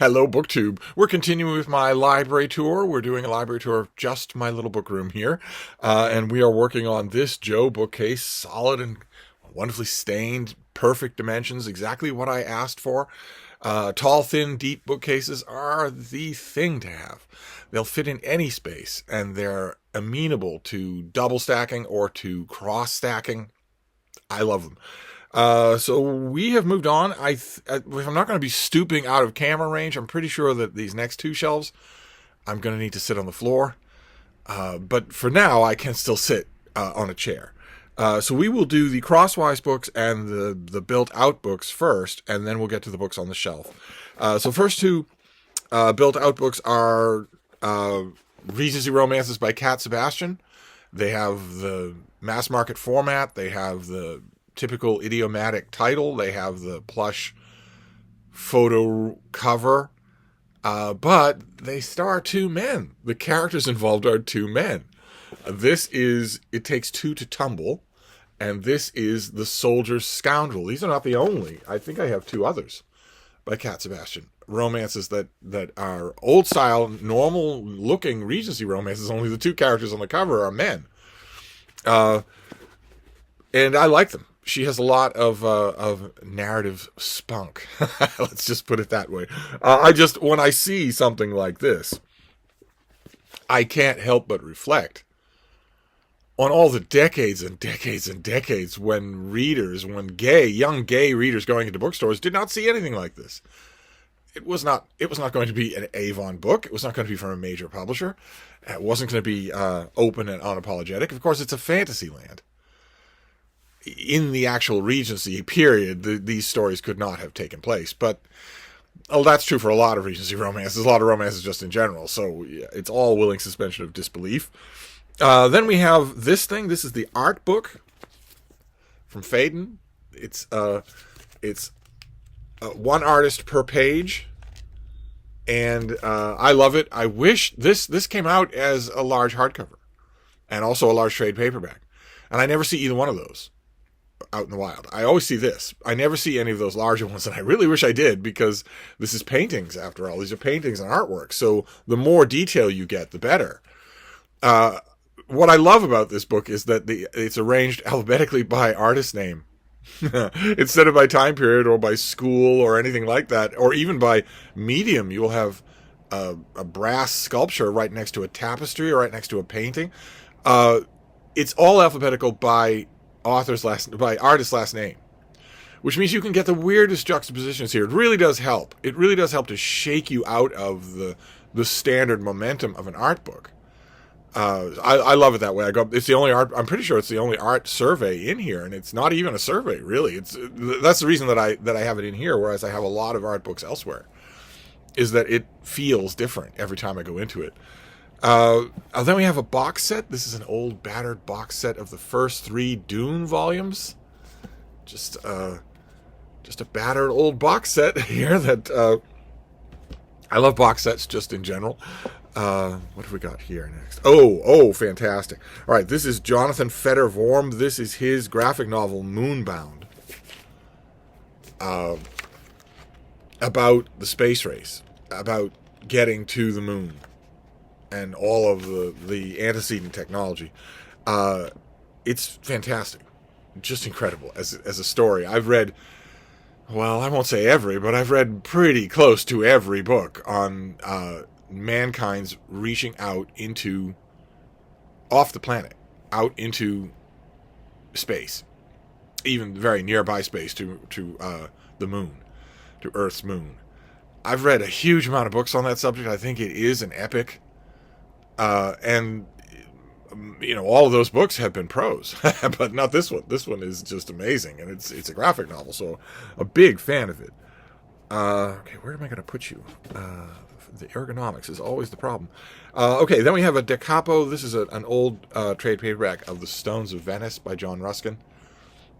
Hello, BookTube. We're continuing with my library tour. We're doing a library tour of just my little book room here. And we are working on this Joe bookcase, solid and wonderfully stained, perfect dimensions, exactly what I asked for. Tall, thin, deep bookcases are the thing to have. They'll fit in any space, and they're amenable to double stacking or to cross stacking. I love them. So we have moved on. If I'm not going to be stooping out of camera range, I'm pretty sure that these next two shelves, I'm going to need to sit on the floor. But for now, I can still sit on a chair. So we will do the crosswise books and the built-out books first, and then we'll get to the books on the shelf. So first two built-out books are Regency Romances by Cat Sebastian. They have the mass market format. They have the typical idiomatic title. They have the plush photo cover. But they star two men. The characters involved are two men. This is It Takes Two to Tumble, and this is The Soldier's Scoundrel. These are not the only. I think I have two others by Cat Sebastian. Romances that are old-style, normal-looking Regency romances. Only the two characters on the cover are men. And I like them. She has a lot of narrative spunk. Let's just put it that way. When I see something like this, I can't help but reflect on all the decades and decades and decades when young gay readers going into bookstores did not see anything like this. It was not going to be an Avon book. It was not going to be from a major publisher. It wasn't going to be open and unapologetic. Of course, it's a fantasy land. In the actual Regency period, these stories could not have taken place. But that's true for a lot of Regency romances, a lot of romances just in general. So yeah, it's all willing suspension of disbelief. Then we have this thing. This is the art book from Phaidon. It's one artist per page, and I love it. I wish this came out as a large hardcover and also a large trade paperback, and I never see either one of those out in the wild. I always see this. I never see any of those larger ones, and I really wish I did, because this is paintings after all. These are paintings and artwork, so the more detail you get, the better. What I love about this book is that it's arranged alphabetically by artist name instead of by time period or by school or anything like that, or even by medium. You will have a brass sculpture right next to a tapestry or right next to a painting. It's all alphabetical by artist's last name, which means you can get the weirdest juxtapositions here. It really does help. It really does help to shake you out of the standard momentum of an art book. I love it that way. It's the only art. I'm pretty sure it's the only art survey in here, and it's not even a survey, really. That's the reason that I have it in here, whereas I have a lot of art books elsewhere, is that it feels different every time I go into it. Then we have a box set. This is an old, battered box set of the first 3 Dune volumes. Just a battered old box set here that I love box sets just in general. What have we got here next? Oh, fantastic. All right, this is Jonathan Feder-Vorm. This is his graphic novel, Moonbound, about the space race, about getting to the moon, and all of the antecedent technology. It's fantastic. Just incredible as a story. I've read, well, I won't say every, but I've read pretty close to every book on mankind's reaching out off the planet, out into space, even very nearby space to the moon, to Earth's moon. I've read a huge amount of books on that subject. I think it is an epic. And all of those books have been prose, but not this one. This one is just amazing, and it's a graphic novel, so a big fan of it. Okay, where am I going to put you? The ergonomics is always the problem. Okay, then we have a Da Capo. This is an old trade paperback of The Stones of Venice by John Ruskin.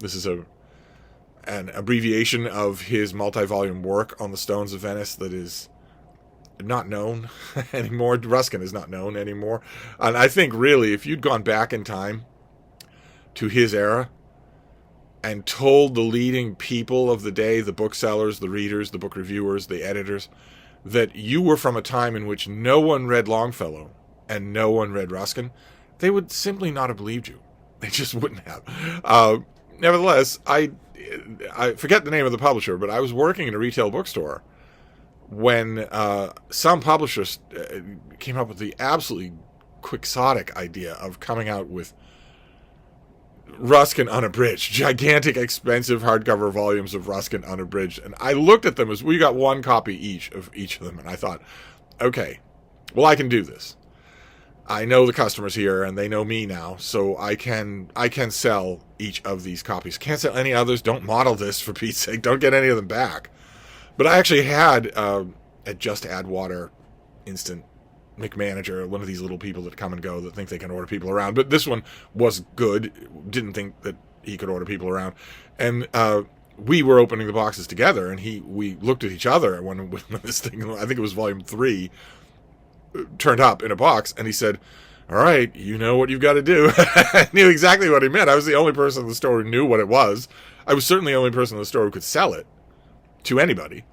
This is an abbreviation of his multi-volume work on the Stones of Venice that is not known anymore. Ruskin is not known anymore. And I think, really, if you'd gone back in time to his era and told the leading people of the day, the booksellers, the readers, the book reviewers, the editors, that you were from a time in which no one read Longfellow and no one read Ruskin, they would simply not have believed you. They just wouldn't have. Nevertheless, I forget the name of the publisher, but I was working in a retail bookstore when some publishers came up with the absolutely quixotic idea of coming out with Ruskin Unabridged, gigantic, expensive hardcover volumes of Ruskin Unabridged. And I looked at them as we got one copy each of them, and I thought, okay, well, I can do this. I know the customers here, and they know me now, so I can sell each of these copies. Can't sell any others. Don't model this, for Pete's sake. Don't get any of them back. But I actually had at Just Add Water Instant McManager, one of these little people that come and go that think they can order people around. But this one was good. Didn't think that he could order people around. And we were opening the boxes together, and we looked at each other when this thing, I think it was volume 3, turned up in a box, and he said, all right, you know what you've got to do. I knew exactly what he meant. I was the only person in the store who knew what it was. I was certainly the only person in the store who could sell it to anybody.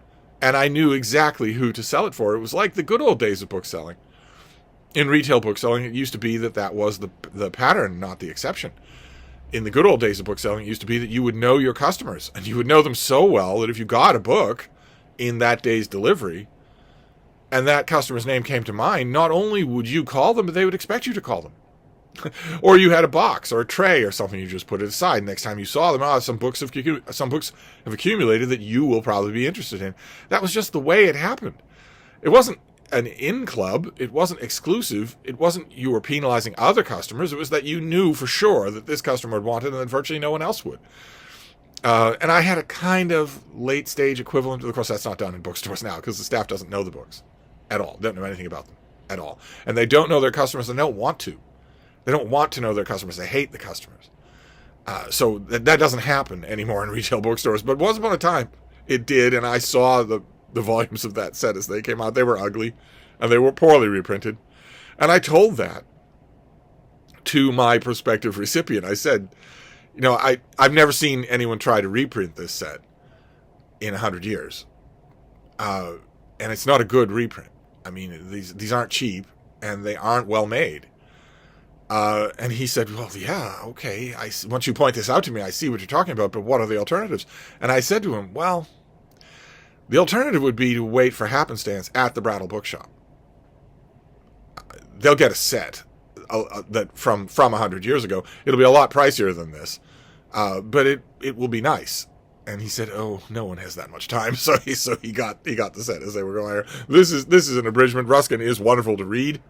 And I knew exactly who to sell it for. It was like the good old days of book selling. In retail book selling, it used to be that was the pattern, not the exception. In the good old days of book selling, it used to be that you would know your customers, and you would know them so well that if you got a book in that day's delivery, and that customer's name came to mind, not only would you call them, but they would expect you to call them. Or you had a box or a tray or something, you just put it aside. Next time you saw them, some books have accumulated that you will probably be interested in. That was just the way it happened. It wasn't an in club. It wasn't exclusive. It wasn't you were penalizing other customers. It was that you knew for sure that this customer would want it and that virtually no one else would. And I had a kind of late stage equivalent. Of course, that's not done in bookstores now because the staff doesn't know the books at all. They don't know anything about them at all. And they don't know their customers and they don't want to. They don't want to know their customers. They hate the customers. So that doesn't happen anymore in retail bookstores. But once upon a time, it did. And I saw the volumes of that set as they came out. They were ugly and they were poorly reprinted. And I told that to my prospective recipient. I said, you know, I've never seen anyone try to reprint this set in 100 years. And it's not a good reprint. I mean, these aren't cheap and they aren't well made. And he said, well, yeah, okay. Once you point this out to me, I see what you're talking about, but what are the alternatives? And I said to him, well, the alternative would be to wait for happenstance at the Brattle Bookshop. They'll get a set that from 100 years ago. It'll be a lot pricier than this, but it will be nice. And he said, "Oh, no one has that much time." So he got the set as they were going. This is an abridgment. Ruskin is wonderful to read.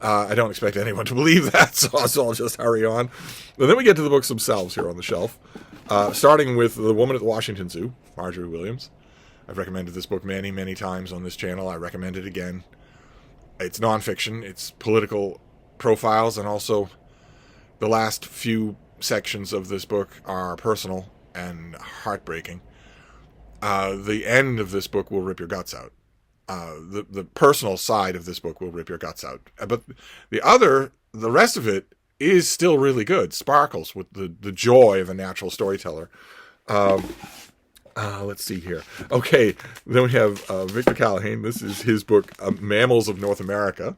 I don't expect anyone to believe that, so I'll just hurry on. And then we get to the books themselves here on the shelf, starting with The Woman at the Washington Zoo, Marjorie Williams. I've recommended this book many, many times on this channel. I recommend it again. It's nonfiction. It's political profiles, and also the last few sections of this book are personal and heartbreaking. The end of this book will rip your guts out. The personal side of this book will rip your guts out. But the rest of it is still really good. Sparkles with the joy of a natural storyteller. Let's see here. Okay, then we have Victor Callahan. This is his book, Mammals of North America.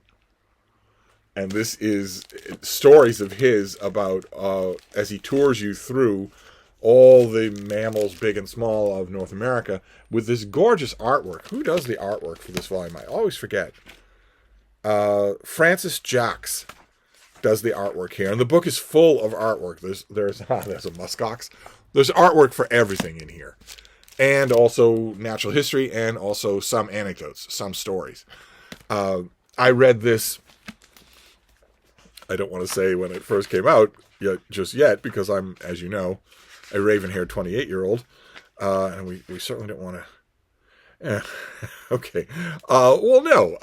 And this is stories of his about as he tours you through all the mammals, big and small, of North America with this gorgeous artwork. Who does the artwork for this volume? I always forget. Francis Jacks does the artwork here. And the book is full of artwork. There's a muskox. There's artwork for everything in here. And also natural history and also some anecdotes, some stories. I read this, I don't want to say when it first came out just yet, because I'm, as you know, a raven-haired 28-year-old, and we certainly don't want to. Okay. Well, no.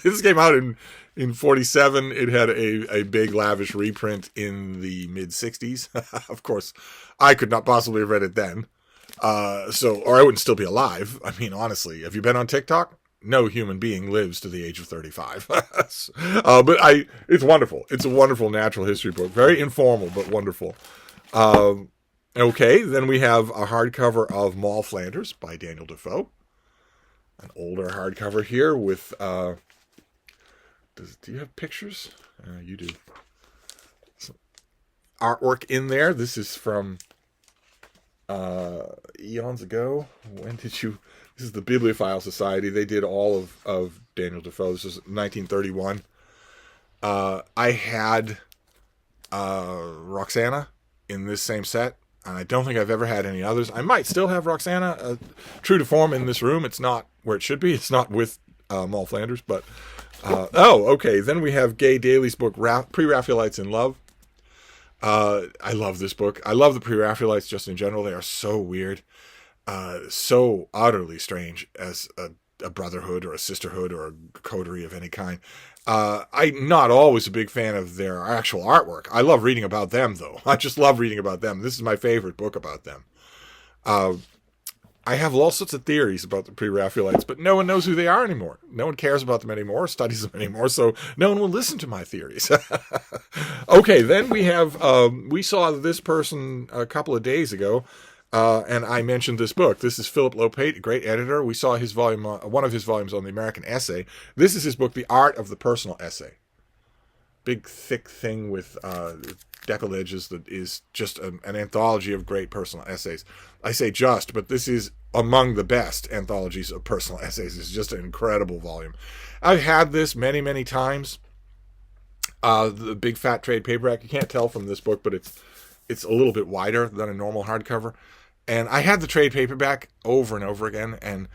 This came out in 47. It had a big, lavish reprint in the mid-60s. Of course, I could not possibly have read it then. Or I wouldn't still be alive. I mean, honestly, have you been on TikTok? No human being lives to the age of 35. But it's wonderful. It's a wonderful natural history book. Very informal, but wonderful. Okay, then we have a hardcover of Moll Flanders by Daniel Defoe. An older hardcover here with, do you have pictures? You do. Some artwork in there. This is from eons ago. When did you... This is the Bibliophile Society. They did all of Daniel Defoe. This is 1931. I had Roxana in this same set, and I don't think I've ever had any others. I might still have Roxana. True to form in this room, it's not where it should be. It's not with Moll Flanders, but... okay. Then we have Gay Daly's book, Pre-Raphaelites in Love. I love this book. I love the Pre-Raphaelites just in general. They are so weird. So utterly strange as a brotherhood or a sisterhood or a coterie of any kind. I'm not always a big fan of their actual artwork. I love reading about them, though. I just love reading about them. This is my favorite book about them. I have all sorts of theories about the Pre-Raphaelites, but no one knows who they are anymore. No one cares about them anymore, studies them anymore, so no one will listen to my theories. Okay, then we have, we saw this person a couple of days ago, and I mentioned this book. This is Philip Lopate, a great editor. We saw his volume, one of his volumes on the American Essay. This is his book, The Art of the Personal Essay. Big, thick thing with deckled edges that is just an anthology of great personal essays. I say just, but this is among the best anthologies of personal essays. It's just an incredible volume. I've had this many, many times. The big fat trade paperback. You can't tell from this book, but it's a little bit wider than a normal hardcover. And I had the trade paperback over and over again, and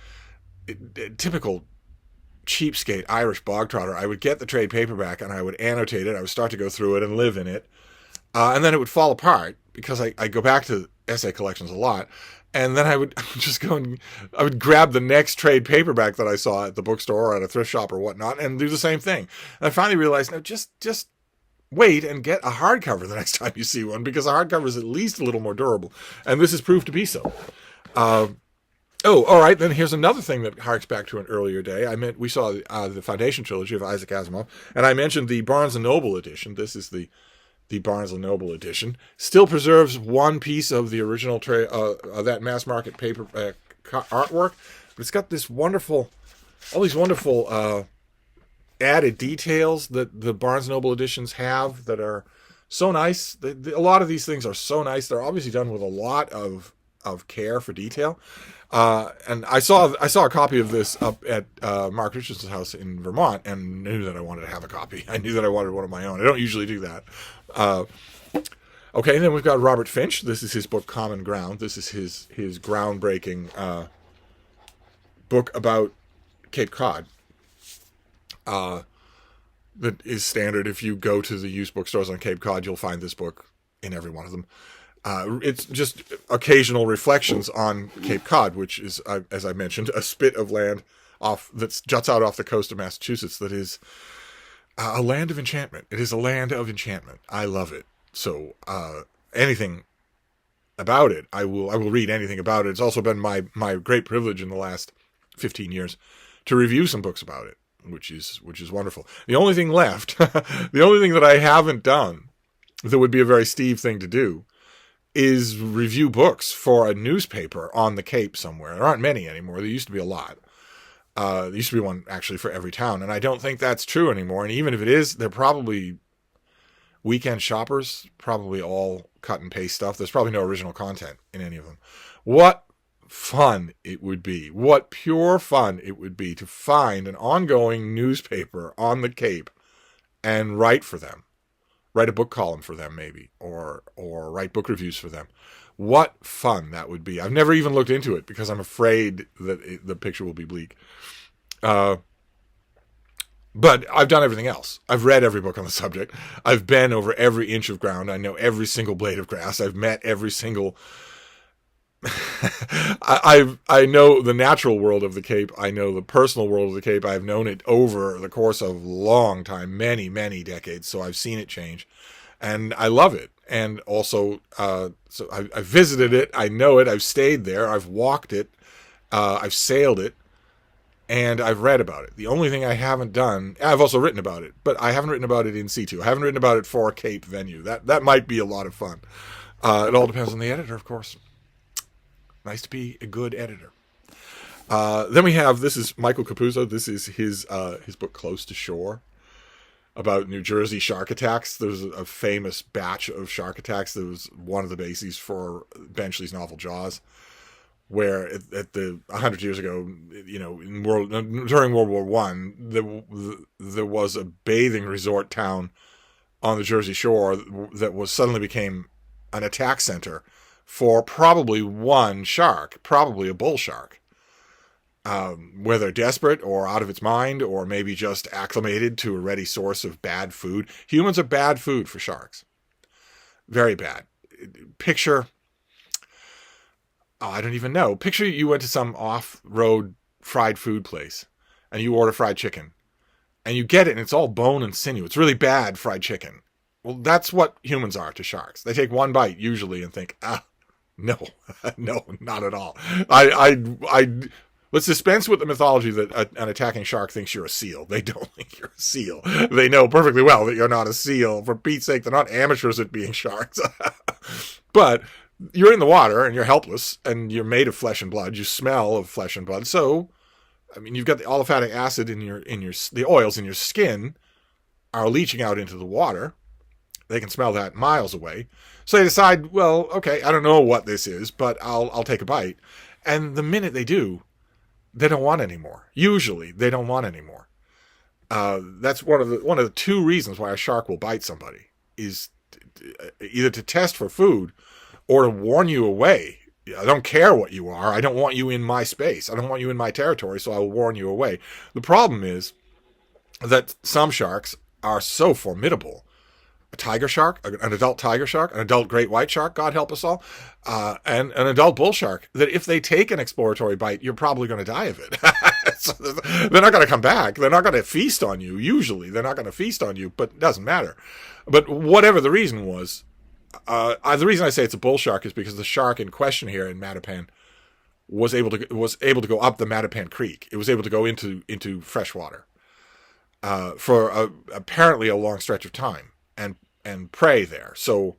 typical cheapskate Irish bog trotter, I would get the trade paperback and I would annotate it. I would start to go through it and live in it. And then it would fall apart because I go back to essay collections a lot. And then I would just go and I would grab the next trade paperback that I saw at the bookstore or at a thrift shop or whatnot and do the same thing. And I finally realized, no, just wait and get a hardcover the next time you see one, because a hardcover is at least a little more durable. And this has proved to be so. Oh, all right. Then here's another thing that harks back to an earlier day. We saw the Foundation trilogy of Isaac Asimov, and I mentioned the Barnes and Noble edition. This is the Barnes and Noble edition. Still preserves one piece of the original that mass market paper artwork, but it's got this all these wonderful added details that the Barnes and Noble editions have that are so nice. A lot of these things are so nice. They're obviously done with a lot of care for detail. And I saw a copy of this up at Mark Richardson's house in Vermont and knew that I wanted to have a copy. I knew that I wanted one of my own. I don't usually do that. Okay, and then we've got Robert Finch. This is his book Common Ground. This is his groundbreaking book about Cape Cod. That is standard. If you go to the used bookstores on Cape Cod, you'll find this book in every one of them. It's just occasional reflections on Cape Cod, which is, as I mentioned, a spit of land that juts out off the coast of Massachusetts that is a land of enchantment. It is a land of enchantment. I love it. So anything about it, I will read anything about it. It's also been my great privilege in the last 15 years to review some books about it, which is wonderful. The only thing left, the only thing that I haven't done that would be a very Steve thing to do, is review books for a newspaper on the Cape somewhere. There aren't many anymore. There used to be a lot. There used to be one actually for every town, and I don't think that's true anymore. And even if it is, they're probably weekend shoppers, probably all cut and paste stuff. There's probably no original content in any of them. What fun it would be. What pure fun it would be to find an ongoing newspaper on the Cape and write for them. Write a book column for them, maybe, or write book reviews for them. What fun that would be. I've never even looked into it because I'm afraid that the picture will be bleak. But I've done everything else. I've read every book on the subject. I've been over every inch of ground. I know every single blade of grass. I've met every single... I know the natural world of the Cape. I know the personal world of the Cape. I've known it over the course of a long time, many, many decades. So I've seen it change, and I love it. And also, so I visited it. I know it. I've stayed there. I've walked it. I've sailed it, and I've read about it. The only thing I haven't done, I've also written about it, but I haven't written about it in situ. I haven't written about it for a Cape venue. That might be a lot of fun. It all depends on the editor, of course. Nice to be a good editor. Then we have, this is Michael Capuzzo. This is his book Close to Shore, about New Jersey shark attacks. There's a famous batch of shark attacks that was one of the bases for Benchley's novel Jaws, where at the 100 years ago, during World War One, there was a bathing resort town on the Jersey Shore that suddenly became an attack center for probably one shark, probably a bull shark. Whether desperate or out of its mind, or maybe just acclimated to a ready source of bad food. Humans are bad food for sharks. Very bad. Picture, I don't even know. Picture you went to some off-road fried food place and you order fried chicken and you get it and it's all bone and sinew. It's really bad fried chicken. Well, that's what humans are to sharks. They take one bite usually and think, no, no, not at all. Let's dispense with the mythology that an attacking shark thinks you're a seal. They don't think you're a seal. They know perfectly well that you're not a seal. For Pete's sake, they're not amateurs at being sharks. But you're in the water and you're helpless and you're made of flesh and blood. You smell of flesh and blood. So, I mean, you've got all the fatty acid the oils in your skin are leaching out into the water. They can smell that miles away. So they decide, well, okay, I don't know what this is, but I'll take a bite. And the minute they do, they don't want any more. Usually, they don't want any more. That's one of the two reasons why a shark will bite somebody, is either to test for food or to warn you away. I don't care what you are. I don't want you in my space. I don't want you in my territory, so I will warn you away. The problem is that some sharks are so formidable. A tiger shark, an adult tiger shark, an adult great white shark, God help us all, and an adult bull shark, that if they take an exploratory bite, you're probably going to die of it. So they're not going to come back. They're not going to feast on you. Usually, they're not going to feast on you, but it doesn't matter. But whatever the reason was, the reason I say it's a bull shark is because the shark in question here in Mattapan was able to go up the Mattapan Creek. It was able to go into fresh water for apparently a long stretch of time. And prey there. So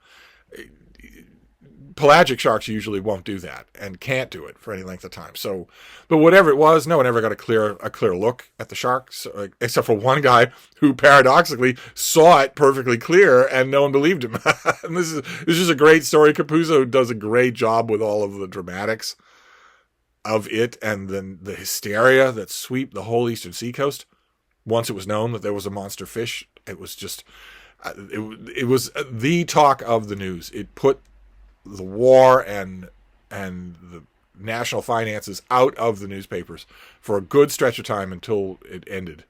pelagic sharks usually won't do that and can't do it for any length of time. So, but whatever it was, no one ever got a clear look at the sharks, except for one guy who paradoxically saw it perfectly clear and no one believed him. And this is a great story. Capuzzo does a great job with all of the dramatics of it and then the hysteria that swept the whole eastern seacoast. Once it was known that there was a monster fish, it was just... It was the talk of the news. It put the war and the national finances out of the newspapers for a good stretch of time until it ended.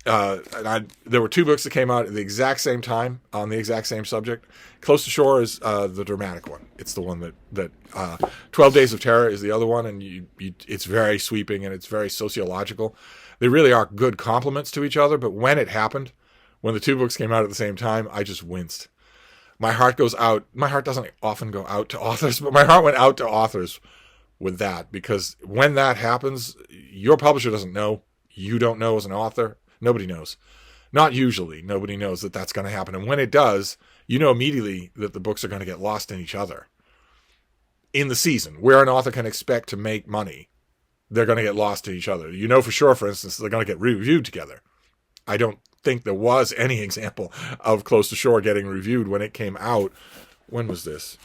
There were two books that came out at the exact same time on the exact same subject. Close to Shore is the dramatic one. It's the one that 12 Days of Terror is the other one, and it's very sweeping and it's very sociological. They really are good complements to each other, but when it happened, when the two books came out at the same time, I just winced. My heart goes out. My heart doesn't often go out to authors, but my heart went out to authors with that, because when that happens, your publisher doesn't know. You don't know as an author. Nobody knows. Not usually. Nobody knows that that's going to happen. And when it does, you know immediately that the books are going to get lost in each other. In the season, where an author can expect to make money, they're going to get lost in each other. You know for sure, for instance, they're going to get reviewed together. I don't think there was any example of Close to Shore getting reviewed when it came out. When was this?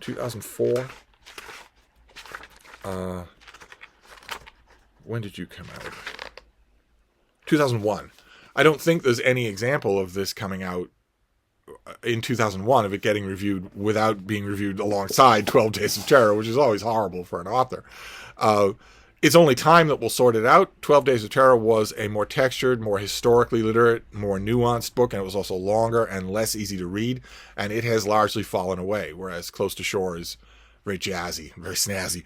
2004? When did you come out? 2001. I don't think there's any example of this coming out in 2001 of it getting reviewed without being reviewed alongside 12 Days of Terror, which is always horrible for an author. It's only time that will sort it out. 12 Days of Terror was a more textured, more historically literate, more nuanced book, and it was also longer and less easy to read, and it has largely fallen away, whereas Close to Shore is very jazzy, very snazzy.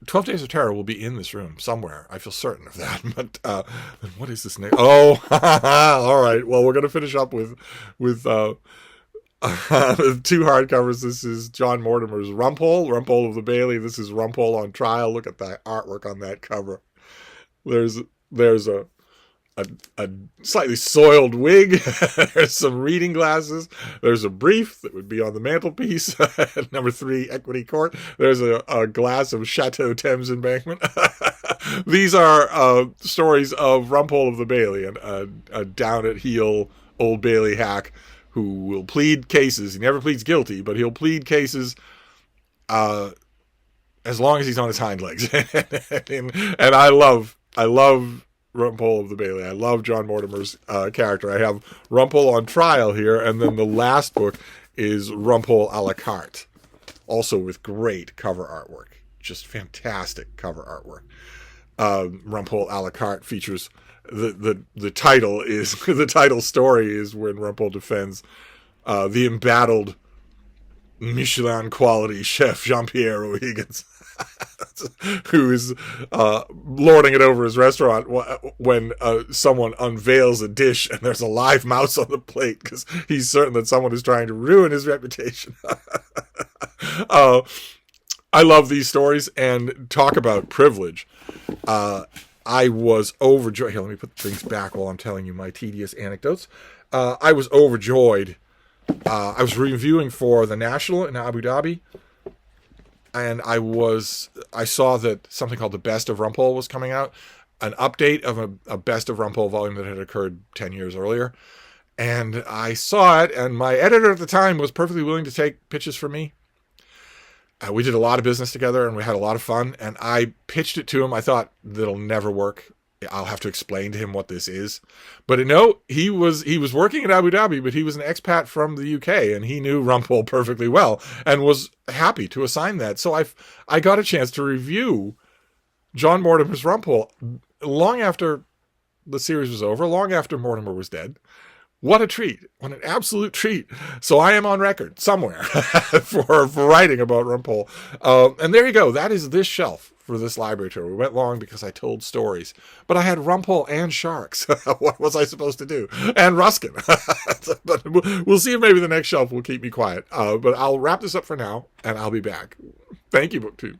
12 Days of Terror will be in this room somewhere. I feel certain of that. But what is this name? Oh, all right. Well, we're going to finish up with two hardcovers. This is John Mortimer's Rumpole of the Bailey. This is Rumpole on Trial. Look at that artwork on that cover. There's a a slightly soiled wig. There's some reading glasses. There's a brief that would be on the mantelpiece. Number 3, Equity Court. There's a glass of Chateau Thames Embankment. These are stories of Rumpole of the Bailey, a down-at-heel Old Bailey hack who will plead cases. He never pleads guilty, but he'll plead cases as long as he's on his hind legs. and I love Rumpole of the Bailey. I love John Mortimer's character. I have Rumpole on trial here, and then the last book is Rumpole a la carte, also with great cover artwork. Just fantastic cover artwork. Rumpole a la carte features the title is the title story is when Rumpole defends the embattled Michelin quality chef Jean-Pierre O'Higgins, who is lording it over his restaurant when someone unveils a dish and there's a live mouse on the plate because he's certain that someone is trying to ruin his reputation. I love these stories, and talk about privilege. I was overjoyed. Here, let me put things back while I'm telling you my tedious anecdotes. I was overjoyed. I was reviewing for the National in Abu Dhabi, and I saw that something called the Best of Rumpole was coming out, an update of a Best of Rumpole volume that had occurred 10 years earlier. And I saw it, and my editor at the time was perfectly willing to take pitches from me. We did a lot of business together, and we had a lot of fun, and I pitched it to him. I thought, that'll never work. I'll have to explain to him what this is. But no, he was working in Abu Dhabi, but he was an expat from the UK, and he knew Rumpole perfectly well, and was happy to assign that. So I got a chance to review John Mortimer's Rumpole long after the series was over, long after Mortimer was dead. What a treat. What an absolute treat. So I am on record somewhere for writing about Rumpole. And there you go. That is this shelf for this library tour. We went long because I told stories. But I had Rumpole and sharks. What was I supposed to do? And Ruskin. But we'll see if maybe the next shelf will keep me quiet. But I'll wrap this up for now, and I'll be back. Thank you, BookTube.